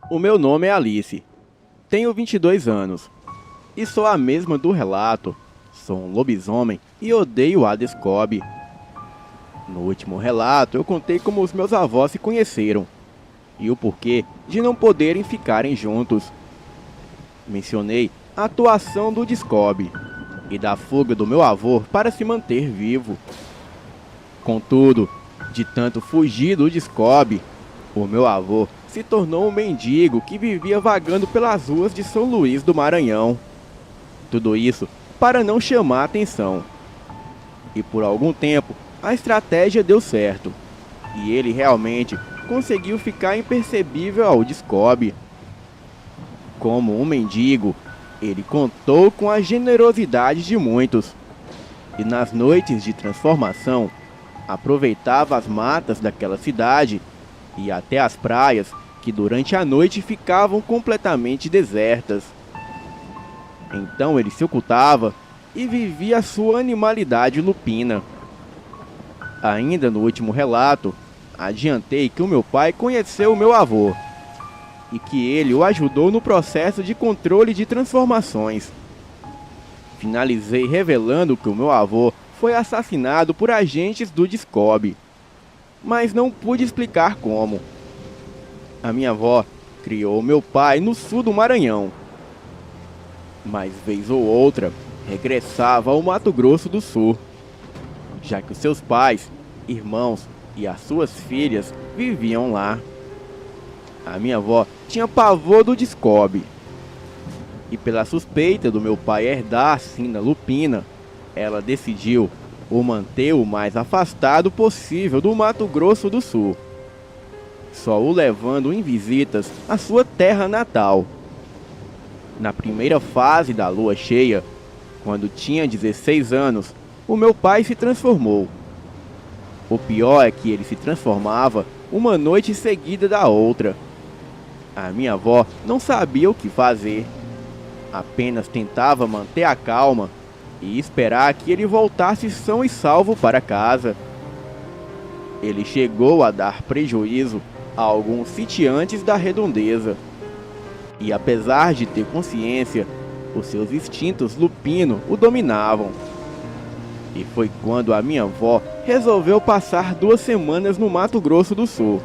O meu nome é Alice, tenho 22 anos e sou a mesma do relato. Sou um lobisomem e odeio Hades Cobb. No último relato eu contei como os meus avós se conheceram e o porquê de não poderem ficarem juntos. Mencionei a atuação do Discob e da fuga do meu avô para se manter vivo. Contudo, de tanto fugir do Discob, o meu avô se tornou um mendigo que vivia vagando pelas ruas de São Luís do Maranhão. Tudo isso para não chamar atenção. E por algum tempo, a estratégia deu certo. E ele realmente conseguiu ficar imperceptível ao Discob. Como um mendigo, ele contou com a generosidade de muitos. E nas noites de transformação, aproveitava as matas daquela cidade e até as praias que durante a noite ficavam completamente desertas. Então ele se ocultava e vivia a sua animalidade lupina. Ainda no último relato, adiantei que o meu pai conheceu o meu avô e que ele o ajudou no processo de controle de transformações. Finalizei revelando que o meu avô foi assassinado por agentes do Discob, mas não pude explicar como. A minha avó criou meu pai no sul do Maranhão, mas vez ou outra regressava ao Mato Grosso do Sul, já que os seus pais, irmãos e as suas filhas viviam lá. A minha avó tinha pavor do Discob, e pela suspeita do meu pai herdar a sina lupina, ela decidiu o manter o mais afastado possível do Mato Grosso do Sul, só o levando em visitas à sua terra natal. Na primeira fase da lua cheia, quando tinha 16 anos, o meu pai se transformou. O pior é que ele se transformava uma noite seguida da outra. A minha avó não sabia o que fazer, apenas tentava manter a calma e esperar que ele voltasse são e salvo para casa. Ele chegou a dar prejuízo a alguns sitiantes da redondeza. E apesar de ter consciência, os seus instintos lupino o dominavam. E foi quando a minha avó resolveu passar 2 semanas no Mato Grosso do Sul.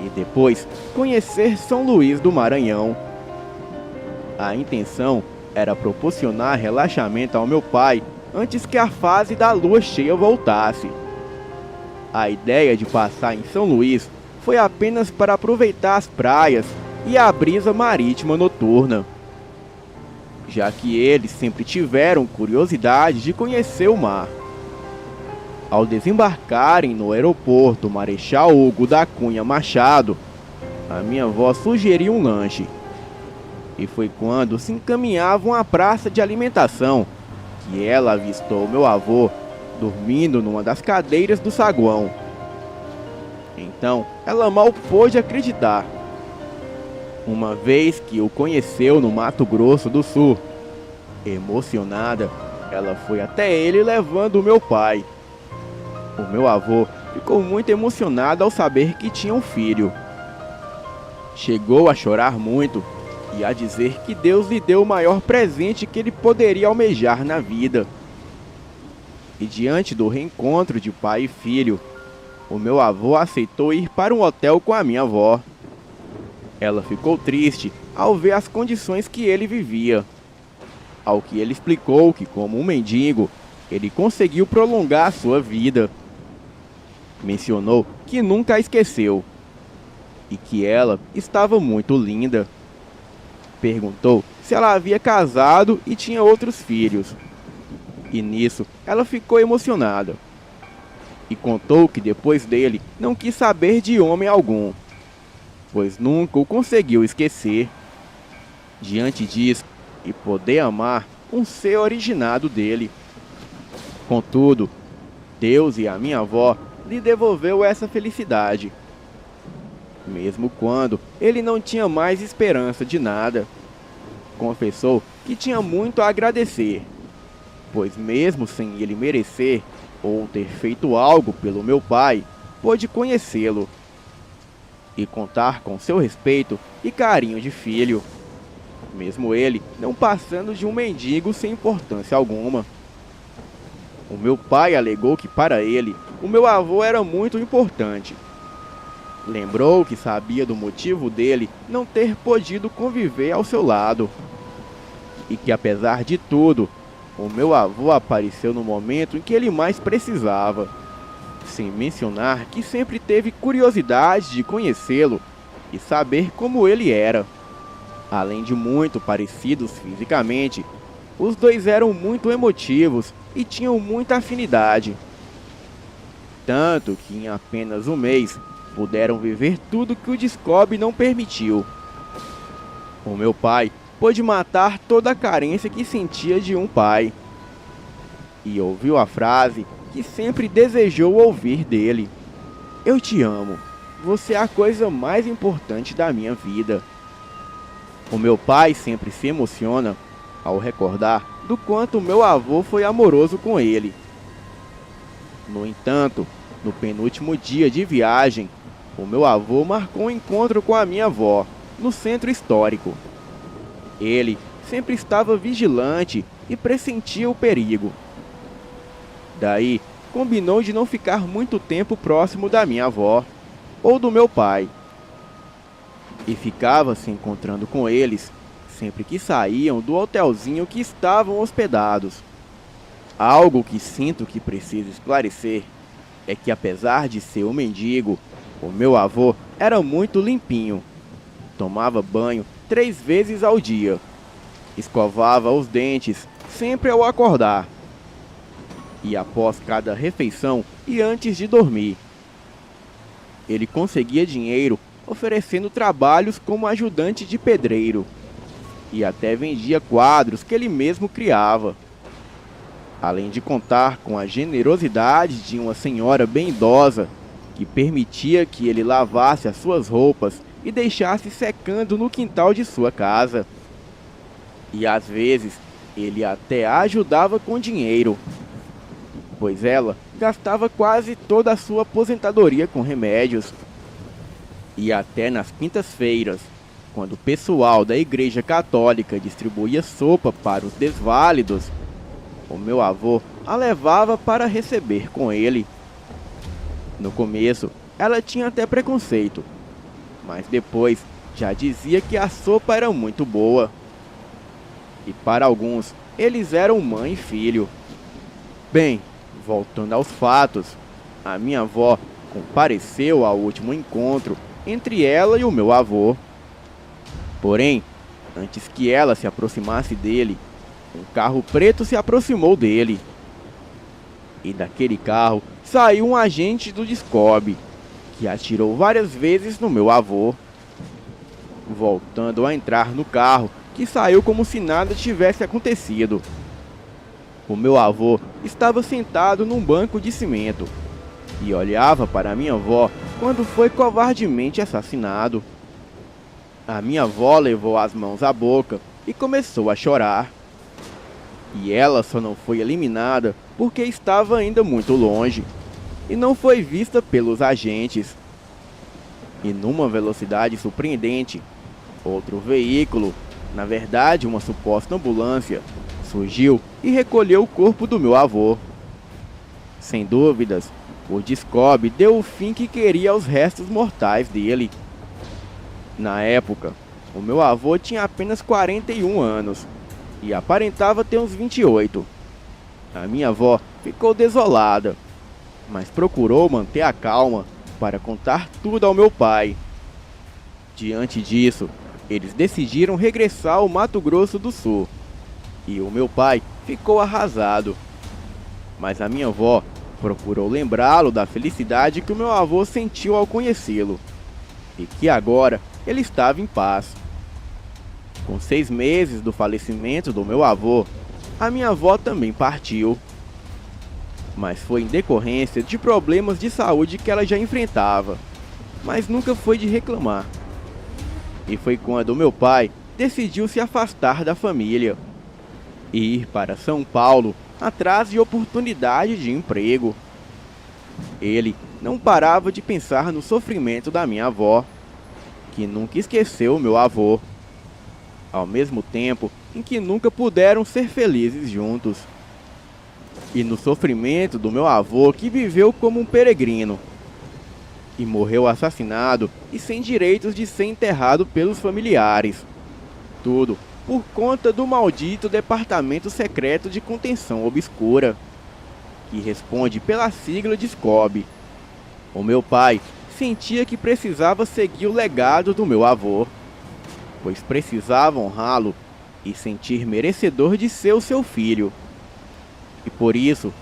E depois conhecer São Luís do Maranhão. A intenção era proporcionar relaxamento ao meu pai antes que a fase da lua cheia voltasse. A ideia de passar em São Luís foi apenas para aproveitar as praias e a brisa marítima noturna, já que eles sempre tiveram curiosidade de conhecer o mar. Ao desembarcarem no aeroporto Marechal Hugo da Cunha Machado, a minha avó sugeriu um lanche. E foi quando se encaminhavam à praça de alimentação que ela avistou meu avô dormindo numa das cadeiras do saguão. Então ela mal pôde acreditar, uma vez que o conheceu no Mato Grosso do Sul. Emocionada, ela foi até ele levando o meu pai. O meu avô ficou muito emocionado ao saber que tinha um filho. Chegou a chorar muito e a dizer que Deus lhe deu o maior presente que ele poderia almejar na vida. E diante do reencontro de pai e filho, o meu avô aceitou ir para um hotel com a minha avó. Ela ficou triste ao ver as condições que ele vivia, ao que ele explicou que, como um mendigo, ele conseguiu prolongar a sua vida. Mencionou que nunca a esqueceu e que ela estava muito linda. Perguntou se ela havia casado e tinha outros filhos. E nisso ela ficou emocionada. E contou que depois dele não quis saber de homem algum, pois nunca o conseguiu esquecer. Diante disso, e poder amar um ser originado dele. Contudo, Deus e a minha avó lhe devolveu essa felicidade, mesmo quando ele não tinha mais esperança de nada. Confessou que tinha muito a agradecer, pois mesmo sem ele merecer ou ter feito algo pelo meu pai, pôde conhecê-lo. e contar com seu respeito e carinho de filho, mesmo ele não passando de um mendigo sem importância alguma. O meu pai alegou que para ele, o meu avô era muito importante. Lembrou que sabia do motivo dele não ter podido conviver ao seu lado. E que apesar de tudo, o meu avô apareceu no momento em que ele mais precisava. Sem mencionar que sempre teve curiosidade de conhecê-lo e saber como ele era. Além de muito parecidos fisicamente, os dois eram muito emotivos e tinham muita afinidade. Tanto que em apenas um mês puderam viver tudo que o Descobre não permitiu. O meu pai pôde matar toda a carência que sentia de um pai. E ouviu a frase que sempre desejou ouvir dele: "Eu te amo. Você é a coisa mais importante da minha vida." O meu pai sempre se emociona ao recordar do quanto meu avô foi amoroso com ele. No entanto, no penúltimo dia de viagem, o meu avô marcou um encontro com a minha avó, no centro histórico. Ele sempre estava vigilante e pressentia o perigo. Daí, combinou de não ficar muito tempo próximo da minha avó, ou do meu pai. E ficava se encontrando com eles, sempre que saíam do hotelzinho que estavam hospedados. Algo que sinto que preciso esclarecer é que, apesar de ser um mendigo, o meu avô era muito limpinho. Tomava banho 3 vezes ao dia. Escovava os dentes sempre ao acordar. E após cada refeição e antes de dormir. Ele conseguia dinheiro oferecendo trabalhos como ajudante de pedreiro. E até vendia quadros que ele mesmo criava. Além de contar com a generosidade de uma senhora bem idosa, que permitia que ele lavasse as suas roupas e deixasse secando no quintal de sua casa. E às vezes, ele até a ajudava com dinheiro, pois ela gastava quase toda a sua aposentadoria com remédios. E até nas quintas-feiras, quando o pessoal da Igreja Católica distribuía sopa para os desválidos, o meu avô a levava para receber com ele. No começo, ela tinha até preconceito, mas depois já dizia que a sopa era muito boa. E para alguns, eles eram mãe e filho. Bem, voltando aos fatos, a minha avó compareceu ao último encontro entre ela e o meu avô. Porém, antes que ela se aproximasse dele, um carro preto se aproximou dele. E daquele carro saiu um agente do Descobre, que atirou várias vezes no meu avô. Voltando a entrar no carro, que saiu como se nada tivesse acontecido. O meu avô estava sentado num banco de cimento e olhava para minha avó quando foi covardemente assassinado. A minha avó levou as mãos à boca e começou a chorar. E ela só não foi eliminada porque estava ainda muito longe e não foi vista pelos agentes. E numa velocidade surpreendente, outro veículo, na verdade uma suposta ambulância, surgiu e recolheu o corpo do meu avô. Sem dúvidas, o Descobre deu o fim que queria aos restos mortais dele. Na época, o meu avô tinha apenas 41 anos e aparentava ter uns 28. A minha avó ficou desolada, mas procurou manter a calma para contar tudo ao meu pai. Diante disso, eles decidiram regressar ao Mato Grosso do Sul, e o meu pai ficou arrasado. Mas a minha avó procurou lembrá-lo da felicidade que o meu avô sentiu ao conhecê-lo, e que agora ele estava em paz. Com 6 meses do falecimento do meu avô, a minha avó também partiu. Mas foi em decorrência de problemas de saúde que ela já enfrentava, mas nunca foi de reclamar. E foi quando meu pai decidiu se afastar da família e ir para São Paulo atrás de oportunidade de emprego. Ele não parava de pensar no sofrimento da minha avó que nunca esqueceu meu avô, ao mesmo tempo em que nunca puderam ser felizes juntos. E no sofrimento do meu avô, que viveu como um peregrino e morreu assassinado e sem direitos de ser enterrado pelos familiares. Tudo por conta do maldito Departamento Secreto de Contenção Obscura, que responde pela sigla de SCOB. O meu pai sentia que precisava seguir o legado do meu avô, pois precisava honrá-lo e sentir merecedor de ser o seu filho. E por isso,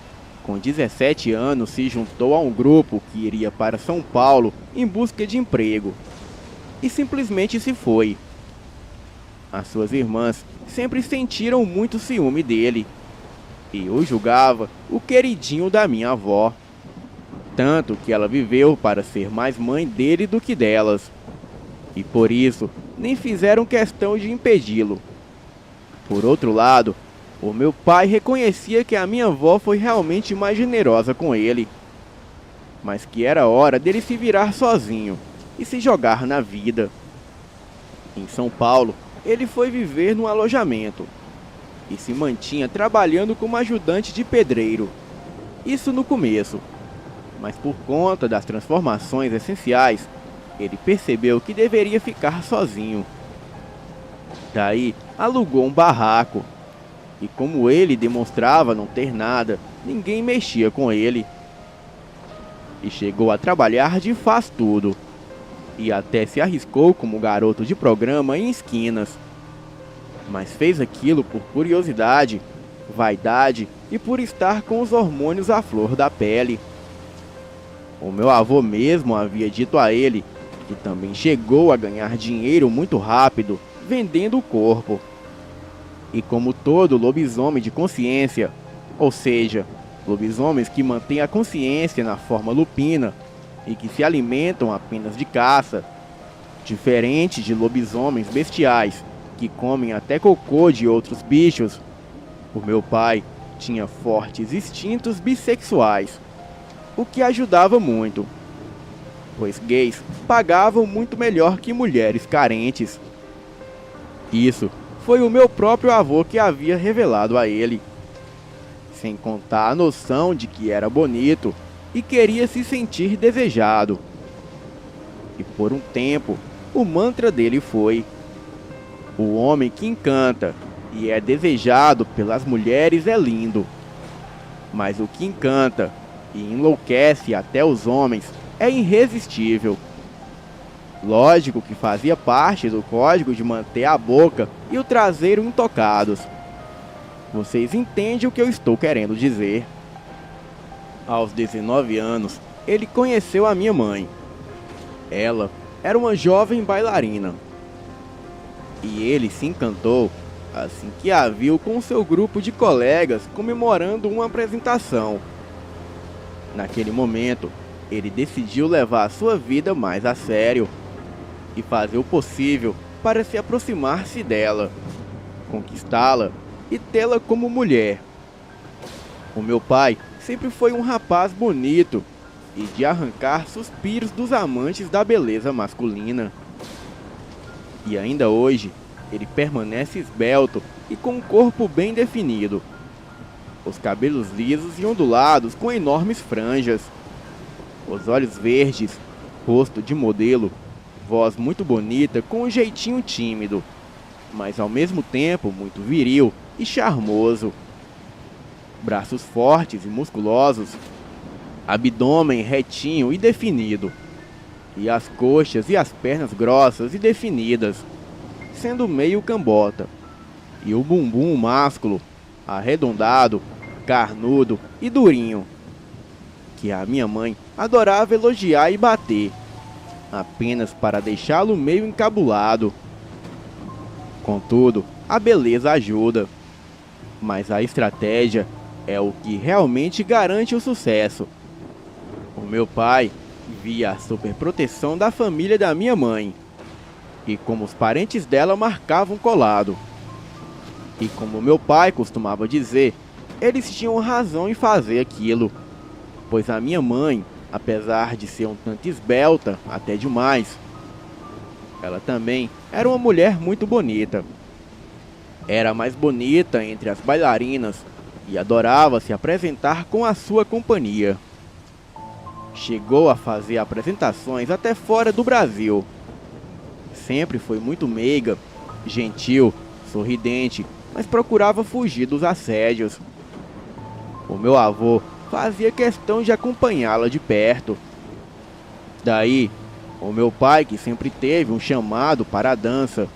com 17 anos, se juntou a um grupo que iria para São Paulo em busca de emprego. E simplesmente se foi. As suas irmãs sempre sentiram muito ciúme dele, e o julgava o queridinho da minha avó. Tanto que ela viveu para ser mais mãe dele do que delas. E por isso, nem fizeram questão de impedi-lo. Por outro lado, o meu pai reconhecia que a minha avó foi realmente mais generosa com ele, mas que era hora dele se virar sozinho e se jogar na vida. Em São Paulo, ele foi viver num alojamento e se mantinha trabalhando como ajudante de pedreiro. Isso no começo, mas por conta das transformações essenciais, ele percebeu que deveria ficar sozinho. Daí, alugou um barraco. E como ele demonstrava não ter nada, ninguém mexia com ele. E chegou a trabalhar de faz tudo. E até se arriscou como garoto de programa em esquinas. Mas fez aquilo por curiosidade, vaidade e por estar com os hormônios à flor da pele. O meu avô mesmo havia dito a ele que também chegou a ganhar dinheiro muito rápido vendendo o corpo. E como todo lobisomem de consciência, ou seja, lobisomens que mantêm a consciência na forma lupina e que se alimentam apenas de caça, diferente de lobisomens bestiais que comem até cocô de outros bichos, o meu pai tinha fortes instintos bissexuais, o que ajudava muito, pois gays pagavam muito melhor que mulheres carentes. Isso foi o meu próprio avô que havia revelado a ele, sem contar a noção de que era bonito e queria se sentir desejado. E por um tempo, o mantra dele foi: o homem que encanta e é desejado pelas mulheres é lindo, mas o que encanta e enlouquece até os homens é irresistível. Lógico que fazia parte do código de manter a boca e o traseiro intocados. Vocês entendem o que eu estou querendo dizer. Aos 19 anos, ele conheceu a minha mãe. Ela era uma jovem bailarina. E ele se encantou assim que a viu com seu grupo de colegas comemorando uma apresentação. Naquele momento, ele decidiu levar a sua vida mais a sério e fazer o possível para se aproximar-se dela, conquistá-la e tê-la como mulher. O meu pai sempre foi um rapaz bonito e de arrancar suspiros dos amantes da beleza masculina. E ainda hoje, ele permanece esbelto e com um corpo bem definido, os cabelos lisos e ondulados com enormes franjas, os olhos verdes, rosto de modelo, voz muito bonita com um jeitinho tímido, mas ao mesmo tempo muito viril e charmoso. Braços fortes e musculosos, abdômen retinho e definido, e as coxas e as pernas grossas e definidas, sendo meio cambota, e o bumbum másculo, arredondado, carnudo e durinho, que a minha mãe adorava elogiar e bater, apenas para deixá-lo meio encabulado. Contudo, a beleza ajuda, mas a estratégia é o que realmente garante o sucesso. O meu pai via a superproteção da família da minha mãe, e como os parentes dela marcavam colado. E como meu pai costumava dizer, eles tinham razão em fazer aquilo, pois a minha mãe, apesar de ser um tanto esbelta, até demais, Ela também era uma mulher muito bonita. Era a mais bonita entre as bailarinas e adorava se apresentar com a sua companhia. Chegou a fazer apresentações até fora do Brasil. Sempre foi muito meiga, gentil, sorridente, mas procurava fugir dos assédios. O meu avô fazia questão de acompanhá-la de perto. Daí, o meu pai, que sempre teve um chamado para a dança,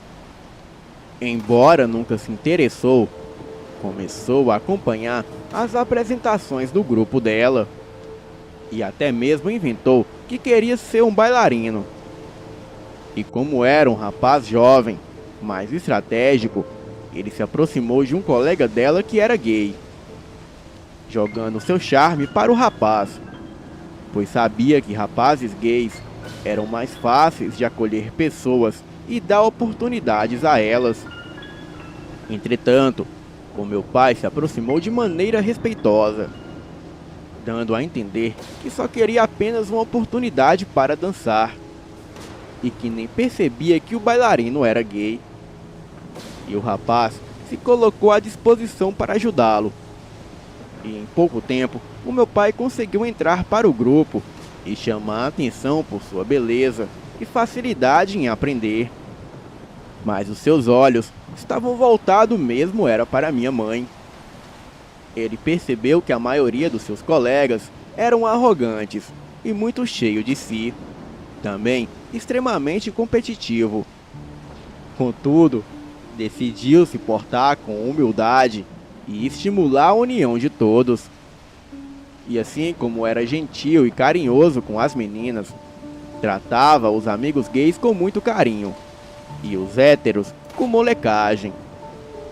embora nunca se interessou, começou a acompanhar as apresentações do grupo dela. E até mesmo inventou que queria ser um bailarino. E como era um rapaz jovem, mais estratégico, ele se aproximou de um colega dela que era gay, jogando seu charme para o rapaz, pois sabia que rapazes gays eram mais fáceis de acolher pessoas e dar oportunidades a elas. Entretanto, o meu pai se aproximou de maneira respeitosa, dando a entender que só queria apenas uma oportunidade para dançar, e que nem percebia que o bailarino era gay. E o rapaz se colocou à disposição para ajudá-lo. E em pouco tempo, o meu pai conseguiu entrar para o grupo e chamar a atenção por sua beleza e facilidade em aprender. Mas os seus olhos estavam voltados mesmo era para minha mãe. Ele percebeu que a maioria dos seus colegas eram arrogantes e muito cheios de si, também extremamente competitivo. Contudo, decidiu se portar com humildade e estimular a união de todos. E assim como era gentil e carinhoso com as meninas, tratava os amigos gays com muito carinho e os héteros com molecagem,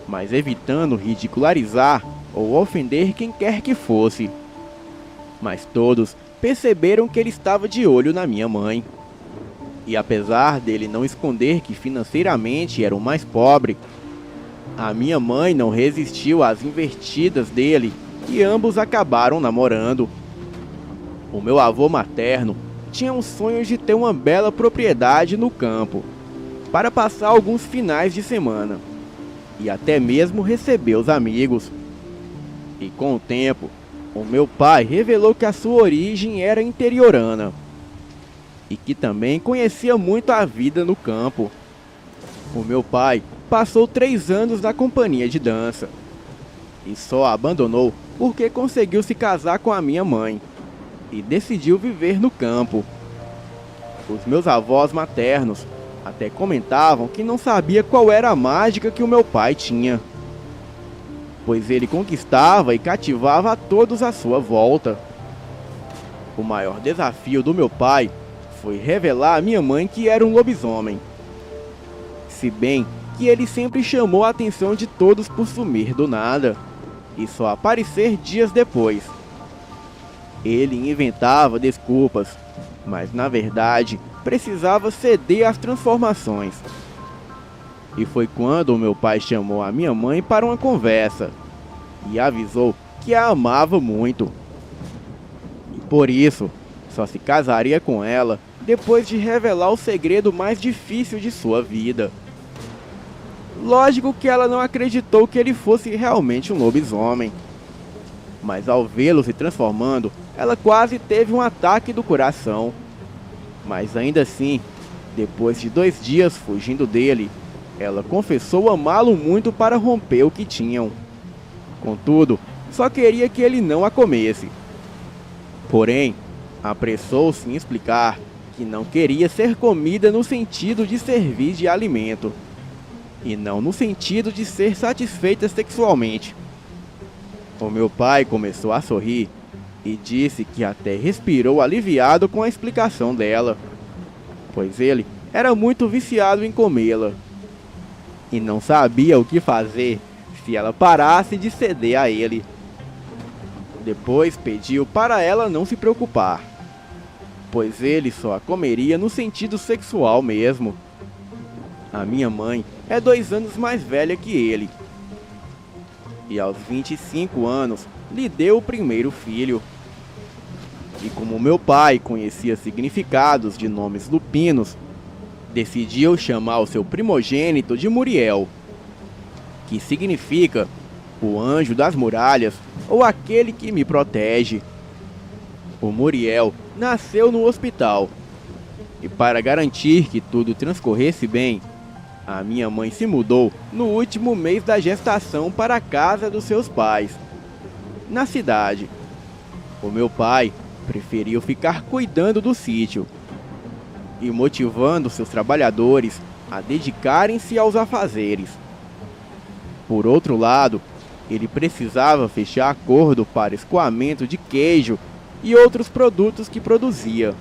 mas evitando ridicularizar ou ofender quem quer que fosse. Mas todos perceberam que ele estava de olho na minha mãe. E apesar dele não esconder que financeiramente era o mais pobre, a minha mãe não resistiu às investidas dele e ambos acabaram namorando. O meu avô materno tinha um sonho de ter uma bela propriedade no campo, para passar alguns finais de semana, e até mesmo receber os amigos. E com o tempo, o meu pai revelou que a sua origem era interiorana, e que também conhecia muito a vida no campo. O meu pai passou 3 anos na companhia de dança, e só a abandonou porque conseguiu se casar com a minha mãe, e decidiu viver no campo. Os meus avós maternos até comentavam que não sabia qual era a mágica que o meu pai tinha, pois ele conquistava e cativava a todos à sua volta. O maior desafio do meu pai foi revelar à minha mãe que era um lobisomem, se bem que ele sempre chamou a atenção de todos por sumir do nada e só aparecer dias depois. Ele inventava desculpas, mas na verdade precisava ceder às transformações. E foi quando o meu pai chamou a minha mãe para uma conversa e avisou que a amava muito. E por isso, só se casaria com ela depois de revelar o segredo mais difícil de sua vida. Lógico que ela não acreditou que ele fosse realmente um lobisomem, mas ao vê-lo se transformando, ela quase teve um ataque do coração. Mas ainda assim, depois de 2 dias fugindo dele, ela confessou amá-lo muito para romper o que tinham. Contudo, só queria que ele não a comesse. Porém, apressou-se em explicar que não queria ser comida no sentido de servir de alimento, e não no sentido de ser satisfeita sexualmente. O meu pai começou a sorrir e disse que até respirou aliviado com a explicação dela, pois ele era muito viciado em comê-la e não sabia o que fazer se ela parasse de ceder a ele. Depois pediu para ela não se preocupar, pois ele só a comeria no sentido sexual mesmo. A minha mãe é 2 anos mais velha que ele, e aos 25 anos lhe deu o primeiro filho. E como meu pai conhecia significados de nomes lupinos, decidiu chamar o seu primogênito de Muriel, que significa o anjo das muralhas ou aquele que me protege. O Muriel nasceu no hospital e, para garantir que tudo transcorresse bem, a minha mãe se mudou no último mês da gestação para a casa dos seus pais, na cidade. O meu pai preferiu ficar cuidando do sítio e motivando seus trabalhadores a dedicarem-se aos afazeres. Por outro lado, ele precisava fechar acordo para escoamento de queijo e outros produtos que produzia.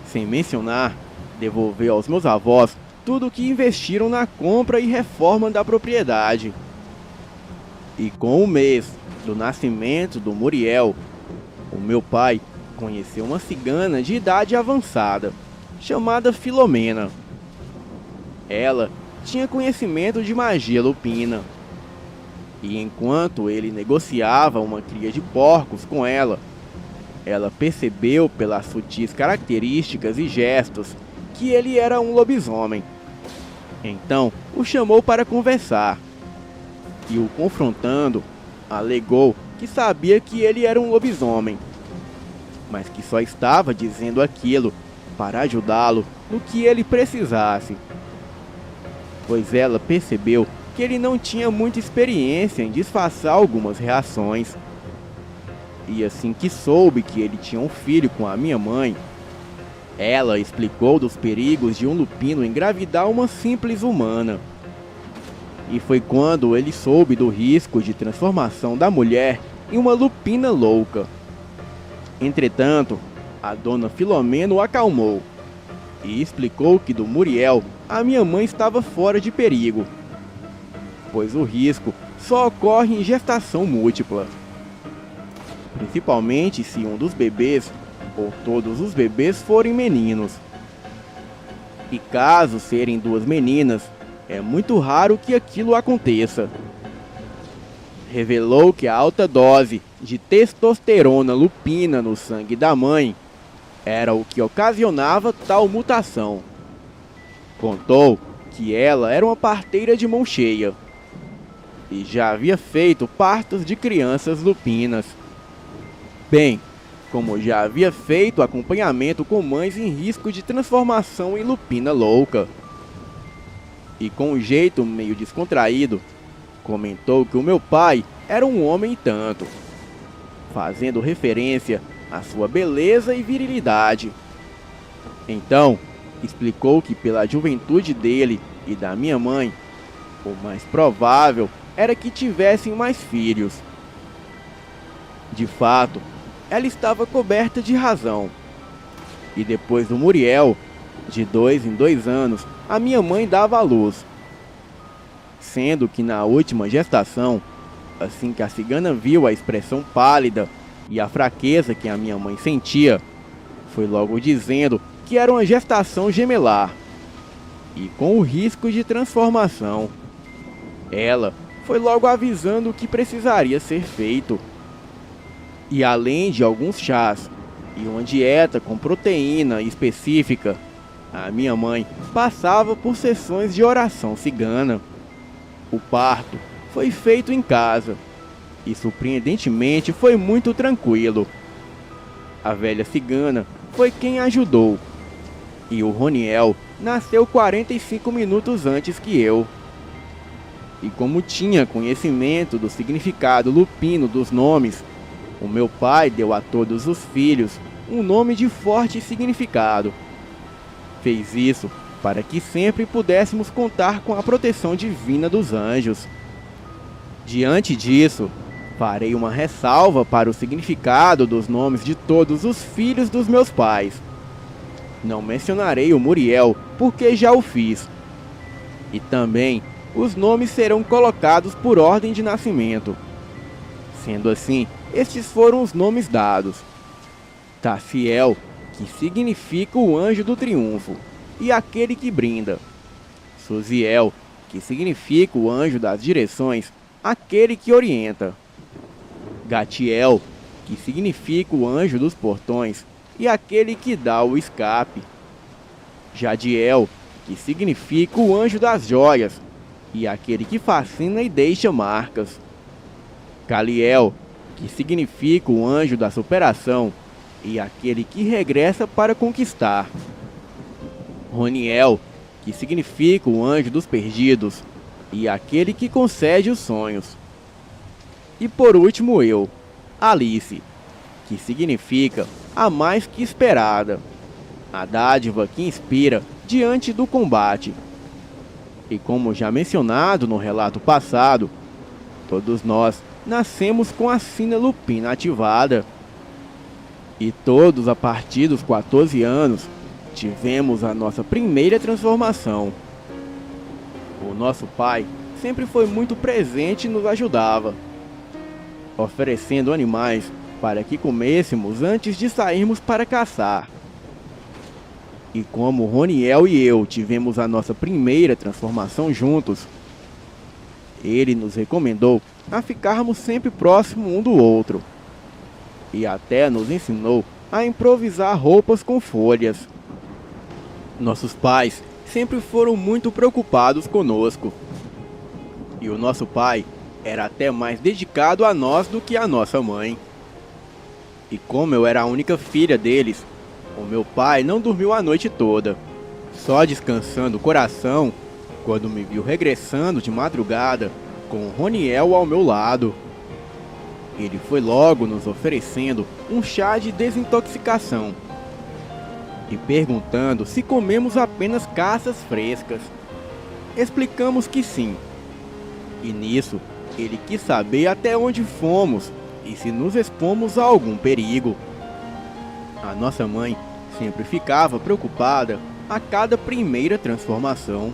Sem mencionar, devolver aos meus avós tudo o que investiram na compra e reforma da propriedade. E com o mês do nascimento do Muriel, o meu pai conheceu uma cigana de idade avançada, chamada Filomena. Ela tinha conhecimento de magia lupina. E enquanto ele negociava uma cria de porcos com ela percebeu pelas sutis características e gestos que ele era um lobisomem. Então o chamou para conversar e, o confrontando, alegou que sabia que ele era um lobisomem, mas que só estava dizendo aquilo para ajudá-lo no que ele precisasse, pois ela percebeu que ele não tinha muita experiência em disfarçar algumas reações. E assim que soube que ele tinha um filho com a minha mãe, ela explicou dos perigos de um lupino engravidar uma simples humana. E foi quando ele soube do risco de transformação da mulher em uma lupina louca. Entretanto, a dona Filomena o acalmou e explicou que do Muriel a minha mãe estava fora de perigo, pois o risco só ocorre em gestação múltipla, principalmente se um dos bebês ou todos os bebês forem meninos. E caso serem duas meninas, é muito raro que aquilo aconteça. Revelou que a alta dose de testosterona lupina no sangue da mãe era o que ocasionava tal mutação. Contou que ela era uma parteira de mão cheia e já havia feito partos de crianças lupinas, bem como já havia feito acompanhamento com mães em risco de transformação em lupina louca. E com um jeito meio descontraído, comentou que o meu pai era um homem e tanto, fazendo referência à sua beleza e virilidade. Então, explicou que pela juventude dele e da minha mãe, o mais provável era que tivessem mais filhos. De fato, ela estava coberta de razão. E depois do Muriel, de 2 em 2 anos, a minha mãe dava à luz. Sendo que na última gestação, assim que a cigana viu a expressão pálida e a fraqueza que a minha mãe sentia, foi logo dizendo que era uma gestação gemelar e com o risco de transformação. Ela foi logo avisando o que precisaria ser feito. E além de alguns chás e uma dieta com proteína específica, a minha mãe passava por sessões de oração cigana. O parto foi feito em casa e, surpreendentemente, foi muito tranquilo. A velha cigana foi quem ajudou e o Roniel nasceu 45 minutos antes que eu. E como tinha conhecimento do significado lupino dos nomes, o meu pai deu a todos os filhos um nome de forte significado. Fez isso para que sempre pudéssemos contar com a proteção divina dos anjos. Diante disso, farei uma ressalva para o significado dos nomes de todos os filhos dos meus pais. Não mencionarei o Muriel, porque já o fiz. E também, os nomes serão colocados por ordem de nascimento. Sendo assim, estes foram os nomes dados: Taciel, que significa o anjo do triunfo e aquele que brinda; Suziel, que significa o anjo das direções, aquele que orienta; Gatiel, que significa o anjo dos portões e aquele que dá o escape; Jadiel, que significa o anjo das joias, e aquele que fascina e deixa marcas. Kaliel, que significa o anjo da superação, e aquele que regressa para conquistar. Roniel, que significa o anjo dos perdidos, e aquele que concede os sonhos. E por último eu, Alice, que significa a mais que esperada, a dádiva que inspira diante do combate. E como já mencionado no relato passado, todos nós nascemos com a sina lupina ativada. E todos a partir dos 14 anos tivemos a nossa primeira transformação. O nosso pai sempre foi muito presente e nos ajudava, oferecendo animais para que comêssemos antes de sairmos para caçar. E como Roniel e eu tivemos a nossa primeira transformação juntos, ele nos recomendou a ficarmos sempre próximos um do outro, e até nos ensinou a improvisar roupas com folhas. Nossos pais sempre foram muito preocupados conosco, e o nosso pai era até mais dedicado a nós do que a nossa mãe. E como eu era a única filha deles, o meu pai não dormiu a noite toda, só descansando o coração quando me viu regressando de madrugada com o Roniel ao meu lado. Ele foi logo nos oferecendo um chá de desintoxicação e perguntando se comemos apenas caças frescas. Explicamos que sim, e nisso ele quis saber até onde fomos e se nos expomos a algum perigo. A nossa mãe sempre ficava preocupada a cada primeira transformação,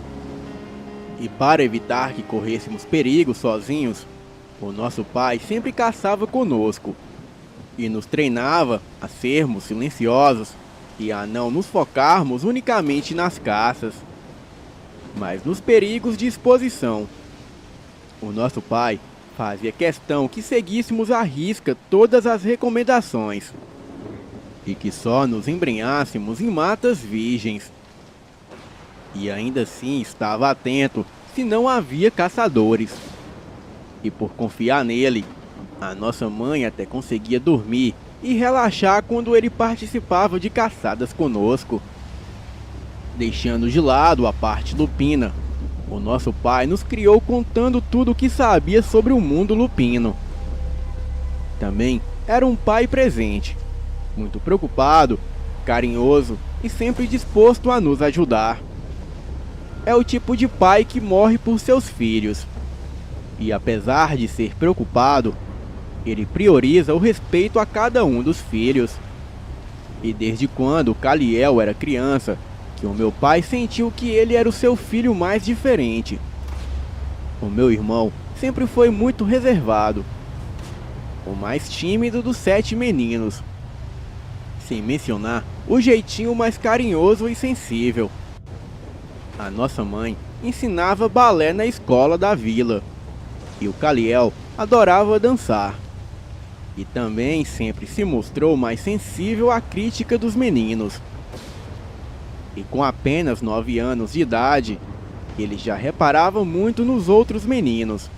e para evitar que corrêssemos perigo sozinhos, o nosso pai sempre caçava conosco e nos treinava a sermos silenciosos e a não nos focarmos unicamente nas caças, mas nos perigos de exposição. O nosso pai fazia questão que seguíssemos à risca todas as recomendações e que só nos embrenhássemos em matas virgens. E ainda assim estava atento se não havia caçadores. E por confiar nele, a nossa mãe até conseguia dormir e relaxar quando ele participava de caçadas conosco. Deixando de lado a parte lupina, o nosso pai nos criou contando tudo o que sabia sobre o mundo lupino. Também era um pai presente, muito preocupado, carinhoso e sempre disposto a nos ajudar. É o tipo de pai que morre por seus filhos. E apesar de ser preocupado, ele prioriza o respeito a cada um dos filhos. E desde quando Kaliel era criança, que o meu pai sentiu que ele era o seu filho mais diferente. O meu irmão sempre foi muito reservado, o mais tímido dos 7 meninos, sem mencionar o jeitinho mais carinhoso e sensível. A nossa mãe ensinava balé na escola da vila, e o Kaliel adorava dançar. E também sempre se mostrou mais sensível à crítica dos meninos. E com apenas 9 anos de idade, ele já reparava muito nos outros meninos.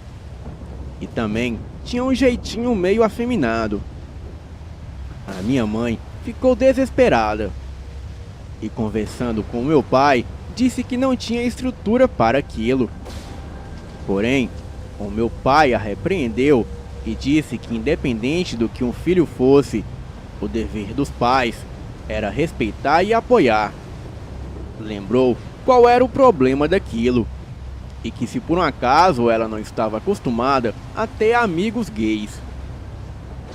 E também tinha um jeitinho meio afeminado. A minha mãe ficou desesperada. E conversando com meu pai, disse que não tinha estrutura para aquilo. Porém, o meu pai a repreendeu e disse que independente do que um filho fosse, o dever dos pais era respeitar e apoiar. Lembrou qual era o problema daquilo, e que se por um acaso ela não estava acostumada a ter amigos gays.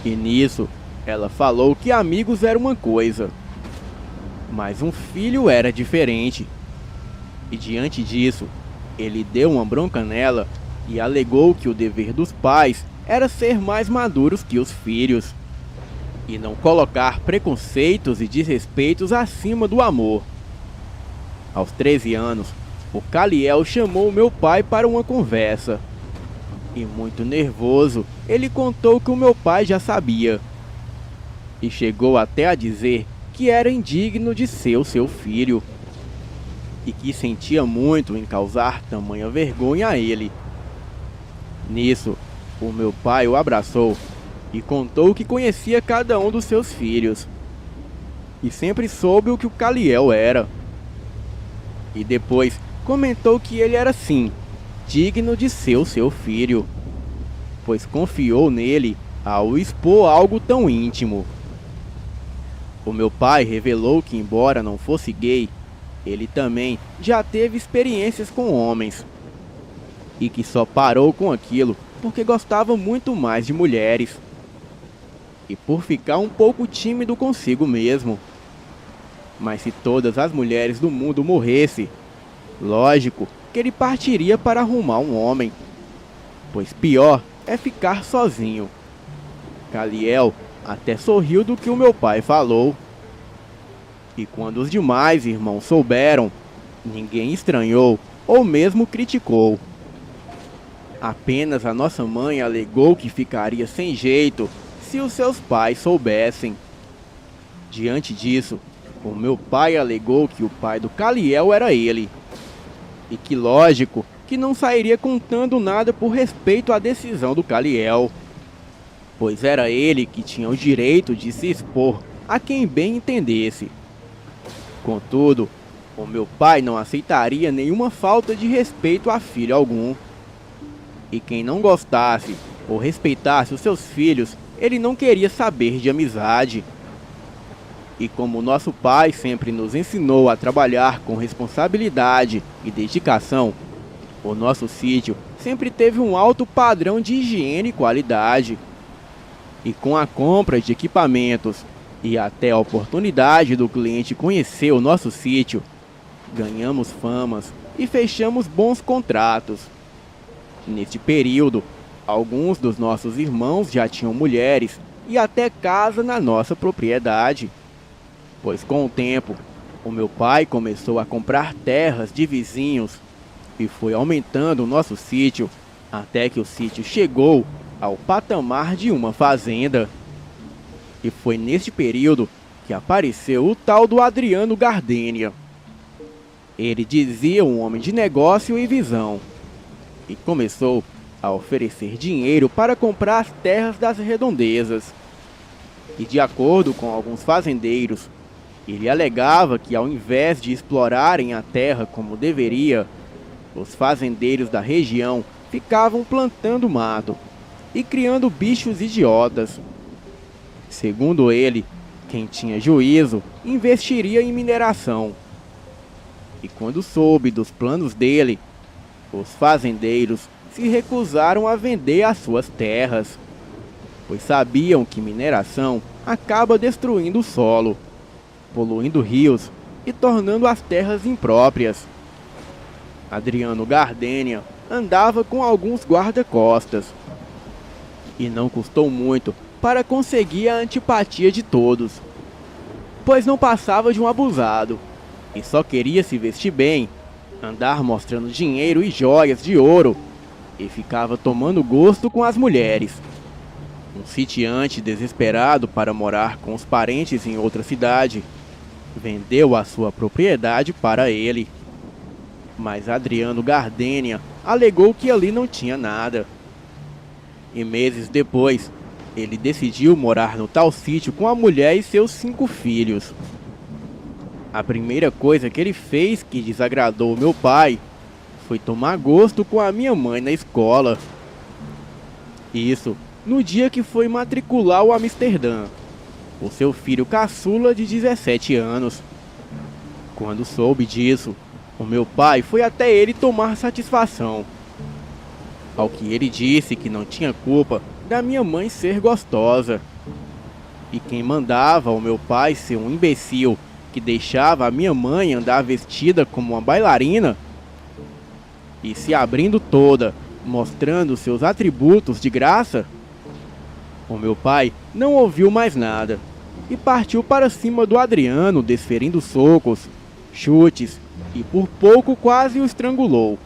E nisso, ela falou que amigos era uma coisa, mas um filho era diferente. E diante disso, ele deu uma bronca nela e alegou que o dever dos pais era ser mais maduros que os filhos e não colocar preconceitos e desrespeitos acima do amor. Aos 13 anos, o Kaliel chamou meu pai para uma conversa. E muito nervoso, ele contou que o meu pai já sabia. E chegou até a dizer que era indigno de ser o seu filho. e que sentia muito em causar tamanha vergonha a ele. Nisso, o meu pai o abraçou e contou que conhecia cada um dos seus filhos, e sempre soube o que o Caliel era. E depois comentou que ele era sim, digno de ser o seu filho, pois confiou nele ao expor algo tão íntimo. O meu pai revelou que, embora não fosse gay, ele também já teve experiências com homens, e que só parou com aquilo porque gostava muito mais de mulheres, e por ficar um pouco tímido consigo mesmo. Mas se todas as mulheres do mundo morressem, lógico que ele partiria para arrumar um homem, pois pior é ficar sozinho. Caliel até sorriu do que o meu pai falou. E quando os demais irmãos souberam, ninguém estranhou ou mesmo criticou. Apenas a nossa mãe alegou que ficaria sem jeito se os seus pais soubessem. Diante disso, o meu pai alegou que o pai do Caliel era ele, e que lógico que não sairia contando nada por respeito à decisão do Caliel, pois era ele que tinha o direito de se expor a quem bem entendesse. Contudo, o meu pai não aceitaria nenhuma falta de respeito a filho algum, e quem não gostasse ou respeitasse os seus filhos, ele não queria saber de amizade. E como nosso pai sempre nos ensinou a trabalhar com responsabilidade e dedicação, o nosso sítio sempre teve um alto padrão de higiene e qualidade. E com a compra de equipamentos e até a oportunidade do cliente conhecer o nosso sítio, ganhamos famas e fechamos bons contratos. Neste período, alguns dos nossos irmãos já tinham mulheres e até casa na nossa propriedade, pois com o tempo, o meu pai começou a comprar terras de vizinhos e foi aumentando o nosso sítio até que o sítio chegou ao patamar de uma fazenda. E foi neste período que apareceu o tal do Adriano Gardênia. Ele dizia um homem de negócio e visão, e começou a oferecer dinheiro para comprar as terras das redondezas. E de acordo com alguns fazendeiros, ele alegava que ao invés de explorarem a terra como deveria, os fazendeiros da região ficavam plantando mato e criando bichos idiotas. Segundo ele, quem tinha juízo investiria em mineração. E quando soube dos planos dele, os fazendeiros se recusaram a vender as suas terras, pois sabiam que mineração acaba destruindo o solo, poluindo rios e tornando as terras impróprias. Adriano Gardênia andava com alguns guarda-costas, e não custou muito para conseguir a antipatia de todos, pois não passava de um abusado, e só queria se vestir bem, andar mostrando dinheiro e joias de ouro, e ficava tomando gosto com as mulheres. Um sitiante desesperado para morar com os parentes em outra cidade, vendeu a sua propriedade para ele. Mas Adriano Gardênia alegou que ali não tinha nada. E meses depois, ele decidiu morar no tal sítio com a mulher e seus 5 filhos. A primeira coisa que ele fez que desagradou meu pai foi tomar gosto com a minha mãe na escola. Isso no dia que foi matricular o Amsterdã, o seu filho caçula de 17 anos. Quando soube disso, o meu pai foi até ele tomar satisfação. Ao que ele disse que não tinha culpa da minha mãe ser gostosa. E quem mandava o meu pai ser um imbecil que deixava a minha mãe andar vestida como uma bailarina e se abrindo toda, mostrando seus atributos de graça? O meu pai não ouviu mais nada e partiu para cima do Adriano, desferindo socos, chutes e por pouco quase o estrangulou.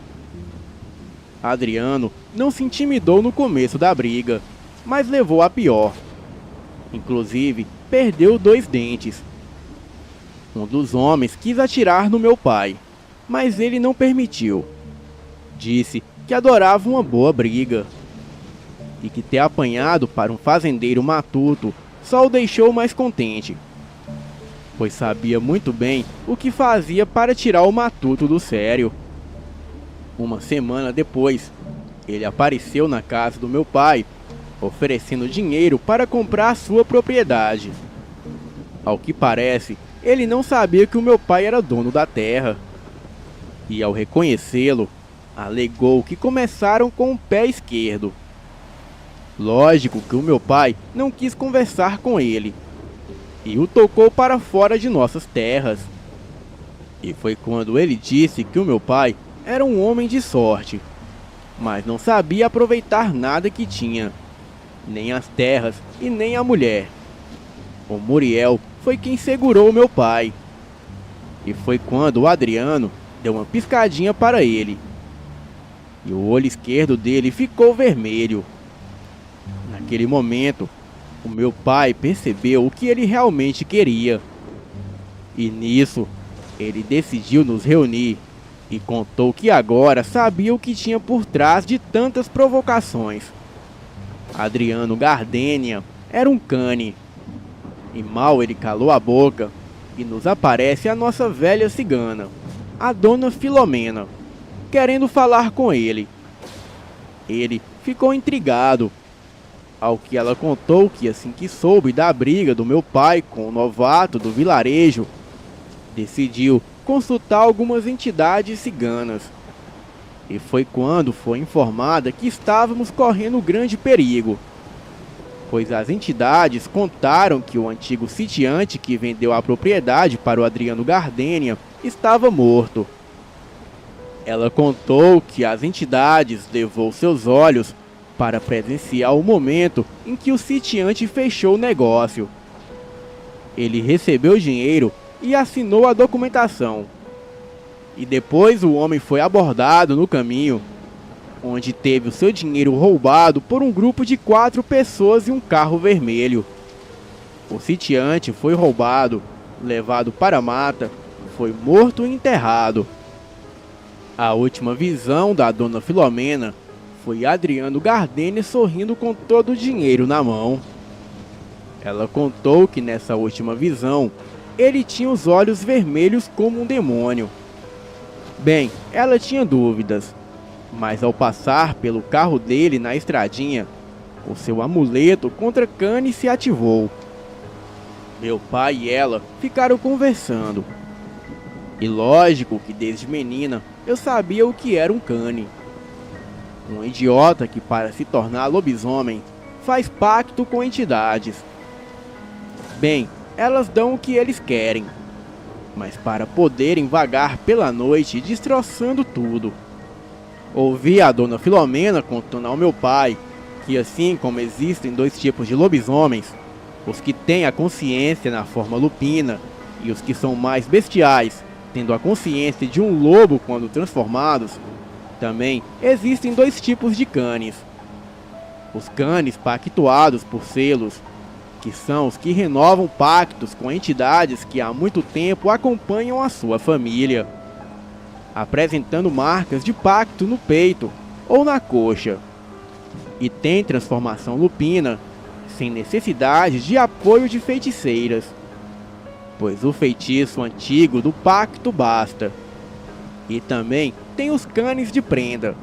Adriano não se intimidou no começo da briga, mas levou a pior. Inclusive, perdeu 2 dentes. Um dos homens quis atirar no meu pai, mas ele não permitiu. Disse que adorava uma boa briga e que ter apanhado para um fazendeiro matuto só o deixou mais contente, pois sabia muito bem o que fazia para tirar o matuto do sério. Uma semana depois, ele apareceu na casa do meu pai, oferecendo dinheiro para comprar sua propriedade. Ao que parece, ele não sabia que o meu pai era dono da terra. E ao reconhecê-lo, alegou que começaram com o pé esquerdo. Lógico que o meu pai não quis conversar com ele e o tocou para fora de nossas terras. E foi quando ele disse que o meu pai era um homem de sorte, mas não sabia aproveitar nada que tinha, nem as terras e nem a mulher. O Muriel foi quem segurou o meu pai. E foi quando o Adriano deu uma piscadinha para ele, e o olho esquerdo dele ficou vermelho. Naquele momento, o meu pai percebeu o que ele realmente queria. E nisso, ele decidiu nos reunir e contou que agora sabia o que tinha por trás de tantas provocações. Adriano Gardênia era um cane. E mal ele calou a boca, e nos aparece a nossa velha cigana, a dona Filomena, querendo falar com ele. Ele ficou intrigado, ao que ela contou que assim que soube da briga do meu pai com o novato do vilarejo, decidiu consultar algumas entidades ciganas. E foi quando foi informada que estávamos correndo grande perigo, pois as entidades contaram que o antigo sitiante que vendeu a propriedade para o Adriano Gardênia estava morto. Ela contou que as entidades levou seus olhos para presenciar o momento em que o sitiante fechou o negócio. Ele recebeu o dinheiro e assinou a documentação. E depois o homem foi abordado no caminho, onde teve o seu dinheiro roubado por um grupo de 4 pessoas e um carro vermelho. O sitiante foi roubado, levado para a mata, foi morto e enterrado. A última visão da dona Filomena foi Adriano Gardênia sorrindo com todo o dinheiro na mão. Ela contou que nessa última visão, ele tinha os olhos vermelhos como um demônio. Bem, ela tinha dúvidas, mas ao passar pelo carro dele na estradinha, o seu amuleto contra cane se ativou. Meu pai e ela ficaram conversando. E lógico que desde menina eu sabia o que era um cane. Um idiota que para se tornar lobisomem faz pacto com entidades. Bem, elas dão o que eles querem, mas para poderem vagar pela noite destroçando tudo. Ouvi a dona Filomena contando ao meu pai que assim como existem 2 tipos de lobisomens, os que têm a consciência na forma lupina e os que são mais bestiais, tendo a consciência de um lobo quando transformados, também existem 2 tipos de canes. Os canes pactuados por selos, que são os que renovam pactos com entidades que há muito tempo acompanham a sua família, apresentando marcas de pacto no peito ou na coxa. E tem transformação lupina, sem necessidade de apoio de feiticeiras, pois o feitiço antigo do pacto basta. E também tem os canes de prenda,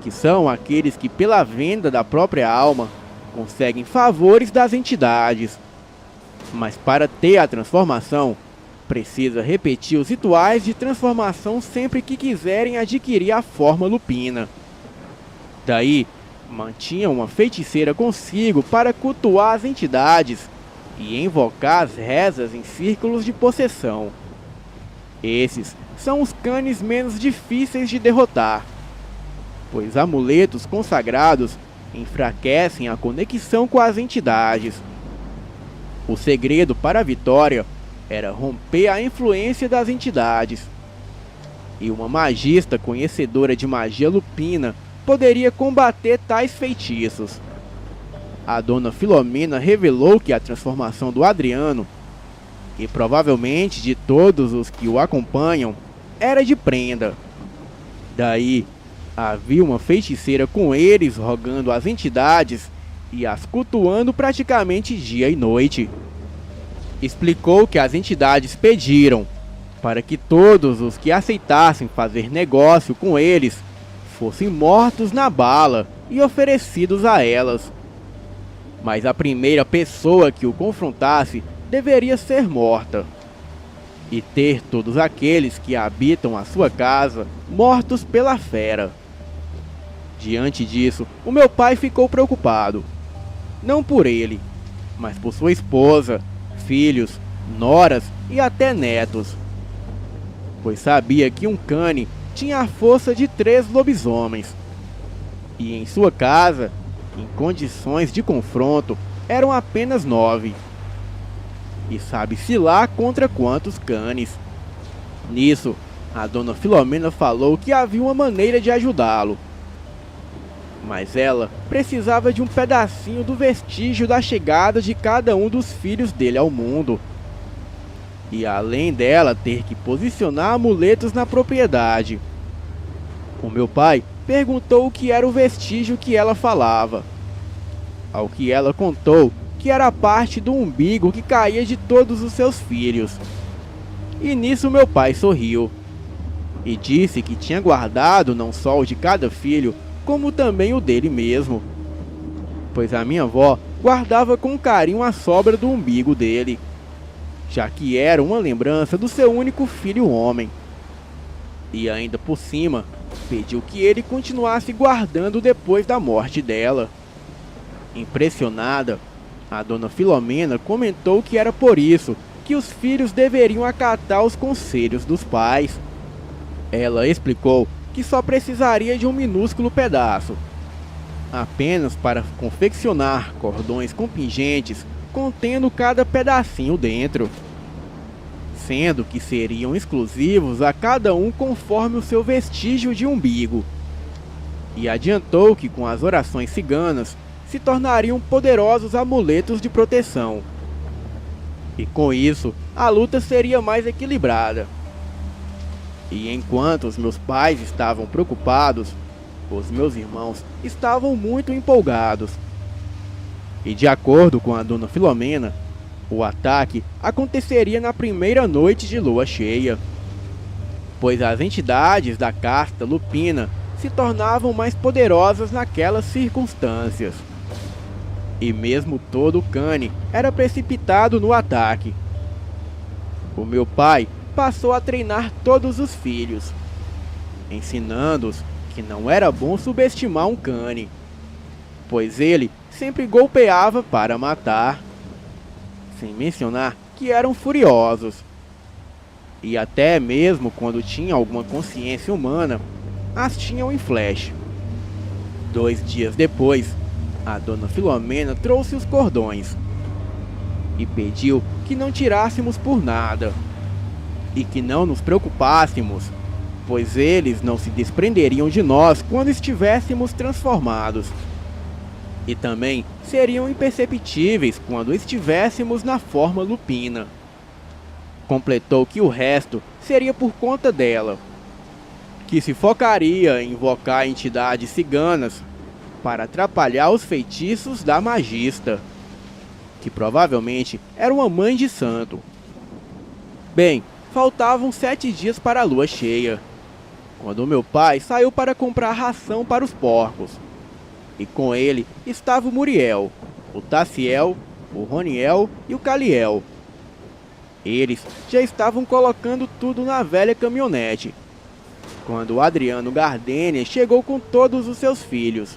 que são aqueles que pela venda da própria alma conseguem favores das entidades. Mas para ter a transformação, precisa repetir os rituais de transformação sempre que quiserem adquirir a forma lupina. Daí, mantinha uma feiticeira consigo para cultuar as entidades e invocar as rezas em círculos de possessão. Esses são os canes menos difíceis de derrotar, pois amuletos consagrados enfraquecem a conexão com as entidades. O segredo para a vitória era romper a influência das entidades, e uma magista conhecedora de magia lupina poderia combater tais feitiços. A dona Filomena revelou que a transformação do Adriano, e provavelmente de todos os que o acompanham, era de prenda. Daí, havia uma feiticeira com eles rogando às entidades e as cultuando praticamente dia e noite. Explicou que as entidades pediram para que todos os que aceitassem fazer negócio com eles fossem mortos na bala e oferecidos a elas. Mas a primeira pessoa que o confrontasse deveria ser morta, e ter todos aqueles que habitam a sua casa mortos pela fera. Diante disso, o meu pai ficou preocupado, não por ele, mas por sua esposa, filhos, noras e até netos, pois sabia que um cane tinha a força de 3 lobisomens, e em sua casa, em condições de confronto, eram apenas 9. E sabe-se lá contra quantos canes. Nisso, a dona Filomena falou que havia uma maneira de ajudá-lo, mas ela precisava de um pedacinho do vestígio da chegada de cada um dos filhos dele ao mundo. E além dela ter que posicionar amuletos na propriedade. O meu pai perguntou o que era o vestígio que ela falava, ao que ela contou que era parte do umbigo que caía de todos os seus filhos. E nisso meu pai sorriu e disse que tinha guardado não só o de cada filho, como também o dele mesmo, pois a minha avó guardava com carinho a sobra do umbigo dele, já que era uma lembrança do seu único filho homem. E ainda por cima, pediu que ele continuasse guardando depois da morte dela. Impressionada, a dona Filomena comentou que era por isso que os filhos deveriam acatar os conselhos dos pais. Ela explicou que só precisaria de um minúsculo pedaço, apenas para confeccionar cordões com pingentes contendo cada pedacinho dentro, sendo que seriam exclusivos a cada um conforme o seu vestígio de umbigo. E adiantou que com as orações ciganas se tornariam poderosos amuletos de proteção. E com isso, a luta seria mais equilibrada. E enquanto os meus pais estavam preocupados, os meus irmãos estavam muito empolgados. E de acordo com a dona Filomena, o ataque aconteceria na primeira noite de lua cheia, pois as entidades da casta lupina se tornavam mais poderosas naquelas circunstâncias. E mesmo todo o cane era precipitado no ataque. O meu pai passou a treinar todos os filhos, ensinando-os que não era bom subestimar um cane, pois ele sempre golpeava para matar, sem mencionar que eram furiosos. E até mesmo quando tinham alguma consciência humana, as tinham em flash. 2 dias depois, a dona Filomena trouxe os cordões e pediu que não tirássemos por nada e que não nos preocupássemos, pois eles não se desprenderiam de nós quando estivéssemos transformados, e também seriam imperceptíveis quando estivéssemos na forma lupina. Completou que o resto seria por conta dela, que se focaria em invocar entidades ciganas para atrapalhar os feitiços da magista, que provavelmente era uma mãe de santo. Bem, faltavam 7 dias para a lua cheia, quando meu pai saiu para comprar ração para os porcos. E com ele estava o Muriel, o Taciel, o Roniel e o Caliel. Eles já estavam colocando tudo na velha caminhonete, quando o Adriano Gardênia chegou com todos os seus filhos,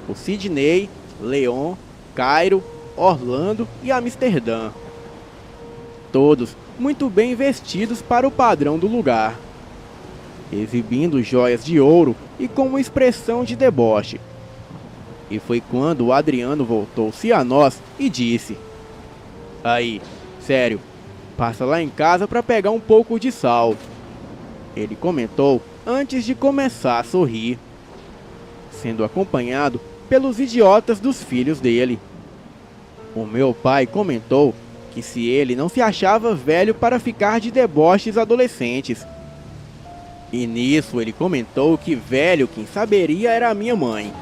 o Sidney, Leon, Cairo, Orlando e Amsterdã. Todos muito bem vestidos para o padrão do lugar, exibindo joias de ouro e com uma expressão de deboche. E foi quando o Adriano voltou-se a nós e disse: "Aí, sério, passa lá em casa para pegar um pouco de sal", ele comentou antes de começar a sorrir, sendo acompanhado pelos idiotas dos filhos dele. O meu pai comentou que se ele não se achava velho para ficar de deboches adolescentes, E nisso ele comentou que velho quem saberia era a minha mãe,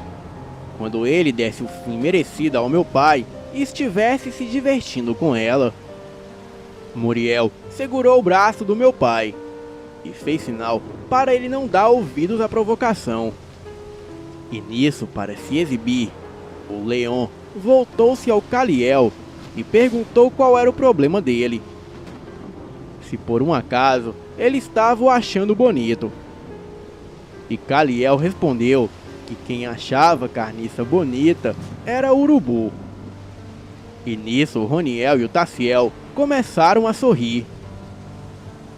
quando ele desse o fim merecido ao meu pai e estivesse se divertindo com ela. Muriel segurou o braço do meu pai e fez sinal para ele não dar ouvidos à provocação. E nisso, para se exibir, o Leon voltou-se ao Caliel e perguntou qual era o problema dele. Se por um acaso ele estava o achando bonito. E Caliel respondeu que quem achava Carniça bonita era o Urubu. E nisso o Roniel e o Taciel começaram a sorrir.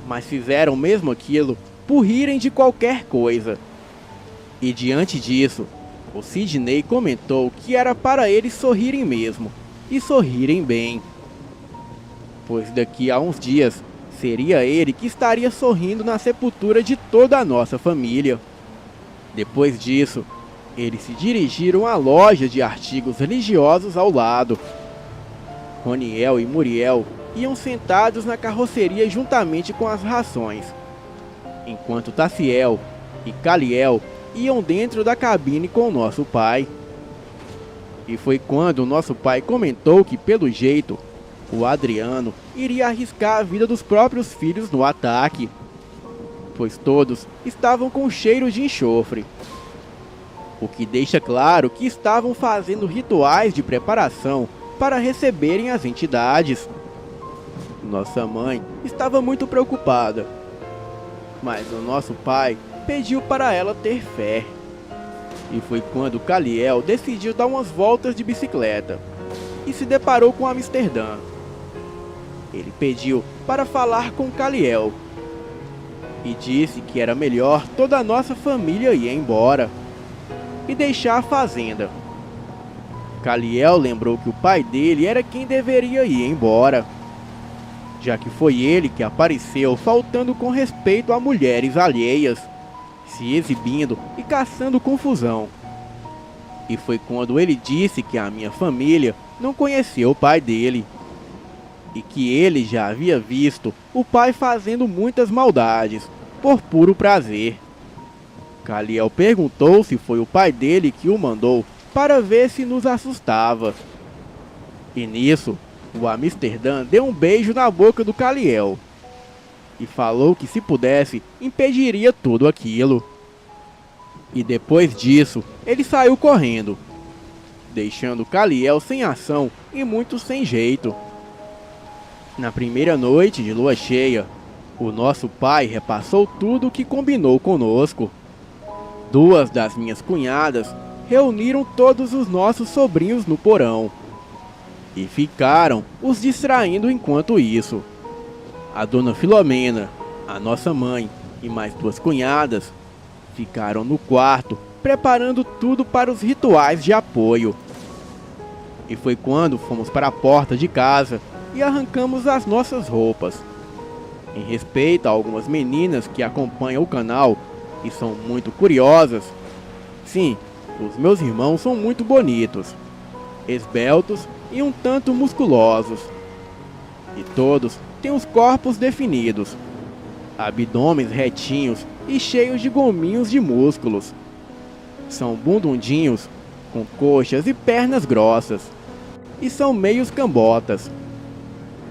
Mas fizeram mesmo aquilo por rirem de qualquer coisa. E diante disso, o Sidney comentou que era para eles sorrirem mesmo, e sorrirem bem. Pois daqui a uns dias, seria ele que estaria sorrindo na sepultura de toda a nossa família. Depois disso, eles se dirigiram à loja de artigos religiosos ao lado. Roniel e Muriel iam sentados na carroceria juntamente com as rações, enquanto Taciel e Caliel iam dentro da cabine com o nosso pai. E foi quando o nosso pai comentou que, pelo jeito, o Adriano iria arriscar a vida dos próprios filhos no ataque, pois todos estavam com cheiro de enxofre, o que deixa claro que estavam fazendo rituais de preparação para receberem as entidades. Nossa mãe estava muito preocupada, mas o nosso pai pediu para ela ter fé. E foi quando Caliel decidiu dar umas voltas de bicicleta e se deparou com Amsterdã. Ele pediu para falar com Caliel e disse que era melhor toda a nossa família ir embora e deixar a fazenda. Caliel lembrou que o pai dele era quem deveria ir embora, já que foi ele que apareceu faltando com respeito a mulheres alheias, se exibindo e caçando confusão. E foi quando ele disse que a minha família não conhecia o pai dele, e que ele já havia visto o pai fazendo muitas maldades, por puro prazer. Caliel perguntou se foi o pai dele que o mandou para ver se nos assustava. E nisso, o Amsterdã deu um beijo na boca do Caliel e falou que, se pudesse, impediria tudo aquilo. E depois disso, ele saiu correndo, deixando Caliel sem ação e muito sem jeito. Na primeira noite de lua cheia, o nosso pai repassou tudo o que combinou conosco. Duas das minhas cunhadas reuniram todos os nossos sobrinhos no porão e ficaram os distraindo enquanto isso. A dona Filomena, a nossa mãe e mais duas cunhadas ficaram no quarto preparando tudo para os rituais de apoio. E foi quando fomos para a porta de casa e arrancamos as nossas roupas. Em respeito a algumas meninas que acompanham o canal e são muito curiosas, sim, os meus irmãos são muito bonitos, esbeltos e um tanto musculosos. E todos têm os corpos definidos, abdômenes retinhos e cheios de gominhos de músculos. São bundundinhos, com coxas e pernas grossas, e são meios cambotas.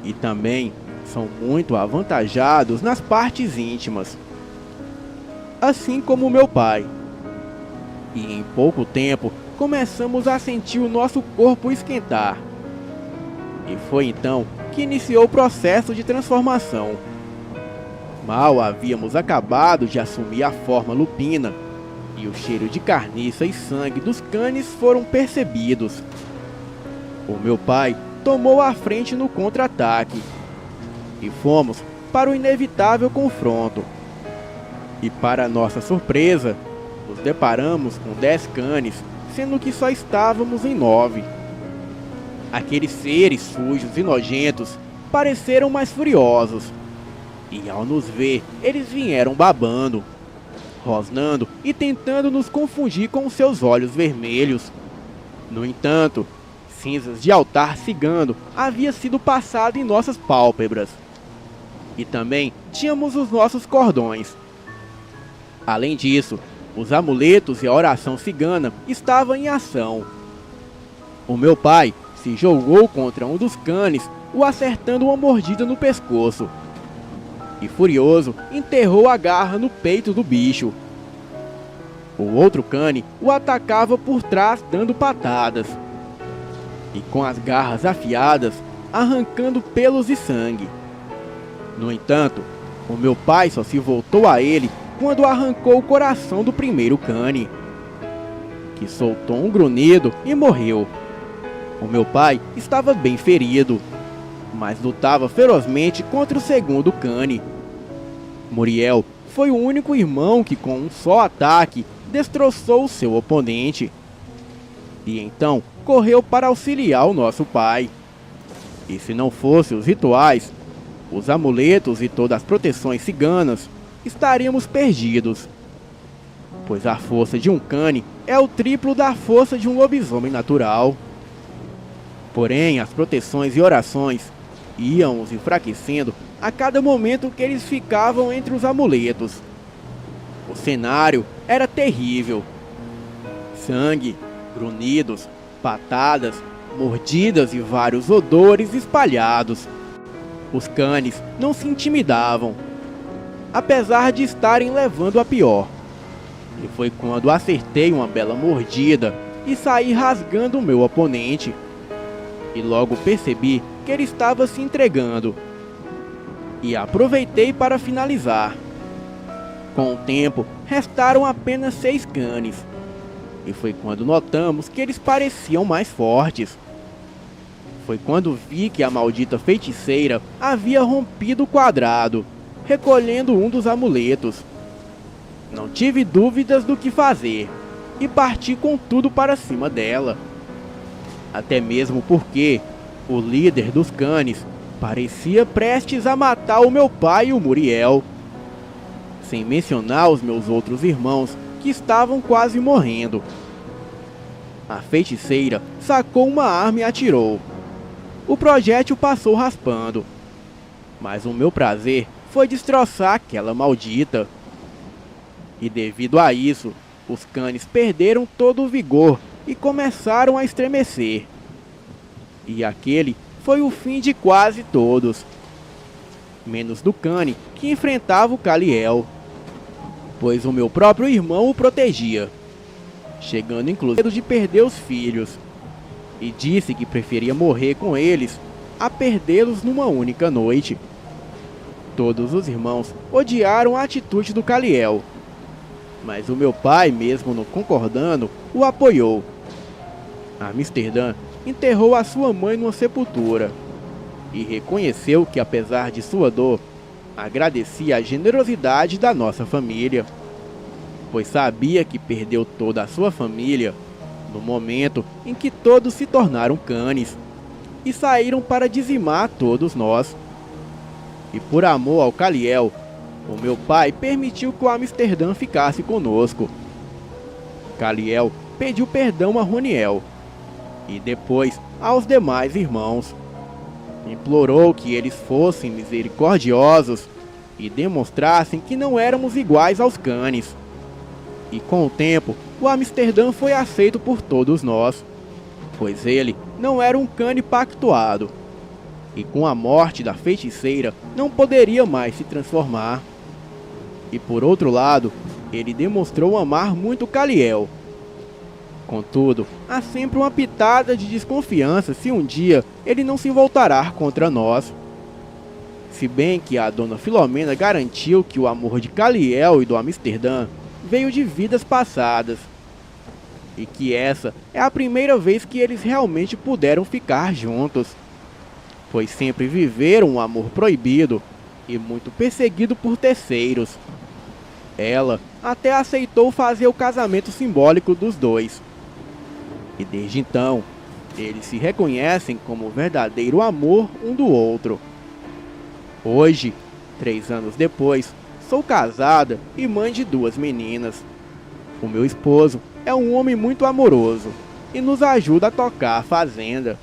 E também são muito avantajados nas partes íntimas, assim como o meu pai. E em pouco tempo começamos a sentir o nosso corpo esquentar. E foi então que iniciou o processo de transformação. Mal havíamos acabado de assumir a forma lupina, e o cheiro de carniça e sangue dos canes foram percebidos. O meu pai tomou a frente no contra-ataque, e fomos para o inevitável confronto. E para nossa surpresa, nos deparamos com 10 canes, sendo que só estávamos em 9. Aqueles seres sujos e nojentos pareceram mais furiosos, e ao nos ver, eles vieram babando, rosnando e tentando nos confundir com seus olhos vermelhos. No entanto, cinzas de altar cigano havia sido passado em nossas pálpebras, e também tínhamos os nossos cordões. Além disso, os amuletos e a oração cigana estavam em ação. O meu pai se jogou contra um dos canes, o acertando uma mordida no pescoço. E furioso, enterrou a garra no peito do bicho. O outro cane o atacava por trás dando patadas. E com as garras afiadas, arrancando pelos e sangue. No entanto, o meu pai só se voltou a ele quando arrancou o coração do primeiro cane, que soltou um grunhido e morreu. O meu pai estava bem ferido, mas lutava ferozmente contra o segundo cane. Muriel foi o único irmão que com um só ataque destroçou o seu oponente. E então correu para auxiliar o nosso pai. E se não fossem os rituais, os amuletos e todas as proteções ciganas, estaríamos perdidos. Pois a força de um cane é o triplo da força de um lobisomem natural. Porém, as proteções e orações iam os enfraquecendo a cada momento que eles ficavam entre os amuletos. O cenário era terrível. Sangue, grunhidos, patadas, mordidas e vários odores espalhados. Os canes não se intimidavam, apesar de estarem levando a pior. E foi quando acertei uma bela mordida e saí rasgando o meu oponente. E logo percebi que ele estava se entregando. E aproveitei para finalizar. Com o tempo, restaram apenas 6 canes. E foi quando notamos que eles pareciam mais fortes. Foi quando vi que a maldita feiticeira havia rompido o quadrado, recolhendo um dos amuletos. Não tive dúvidas do que fazer, e parti com tudo para cima dela. Até mesmo porque o líder dos canes parecia prestes a matar o meu pai e o Muriel. Sem mencionar os meus outros irmãos, que estavam quase morrendo. A feiticeira sacou uma arma e atirou. O projétil passou raspando. Mas o meu prazer foi destroçar aquela maldita. E devido a isso, os canes perderam todo o vigor e começaram a estremecer. E aquele foi o fim de quase todos. Menos do cane que enfrentava o Kaliel, pois o meu próprio irmão o protegia, chegando inclusive de perder os filhos, e disse que preferia morrer com eles a perdê-los numa única noite. Todos os irmãos odiaram a atitude do Kaliel, mas o meu pai, mesmo não concordando, o apoiou. Amsterdã enterrou a sua mãe numa sepultura e reconheceu que, apesar de sua dor, agradecia a generosidade da nossa família, pois sabia que perdeu toda a sua família no momento em que todos se tornaram canes e saíram para dizimar todos nós. E por amor ao Kaliel, o meu pai permitiu que o Amsterdã ficasse conosco. Kaliel pediu perdão a Roniel e depois aos demais irmãos. Implorou que eles fossem misericordiosos e demonstrassem que não éramos iguais aos canes. E com o tempo, o Amsterdã foi aceito por todos nós, pois ele não era um cane pactuado. E com a morte da feiticeira, não poderia mais se transformar. E por outro lado, ele demonstrou amar muito Kaliel. Contudo, há sempre uma pitada de desconfiança se um dia ele não se voltará contra nós. Se bem que a dona Filomena garantiu que o amor de Kaliel e do Amsterdã veio de vidas passadas, e que essa é a primeira vez que eles realmente puderam ficar juntos, pois sempre viveram um amor proibido e muito perseguido por terceiros. Ela até aceitou fazer o casamento simbólico dos dois. E desde então, eles se reconhecem como verdadeiro amor um do outro. Hoje, 3 anos depois, sou casada e mãe de 2 meninas. O meu esposo é um homem muito amoroso e nos ajuda a tocar a fazenda.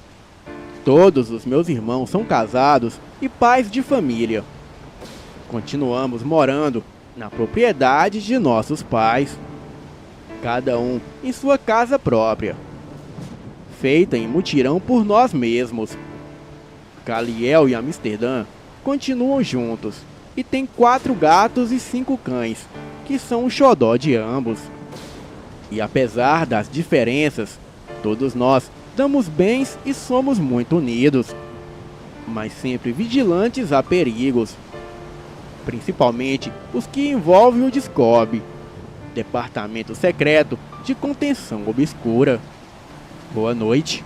Todos os meus irmãos são casados e pais de família. Continuamos morando na propriedade de nossos pais, cada um em sua casa própria, feita em mutirão por nós mesmos. Caliel e Amsterdã continuam juntos e têm 4 gatos e 5 cães, que são o xodó de ambos. E apesar das diferenças, todos nós damos bens e somos muito unidos, mas sempre vigilantes a perigos, principalmente os que envolvem o DSCOB, Departamento Secreto de Contenção Obscura. Boa noite.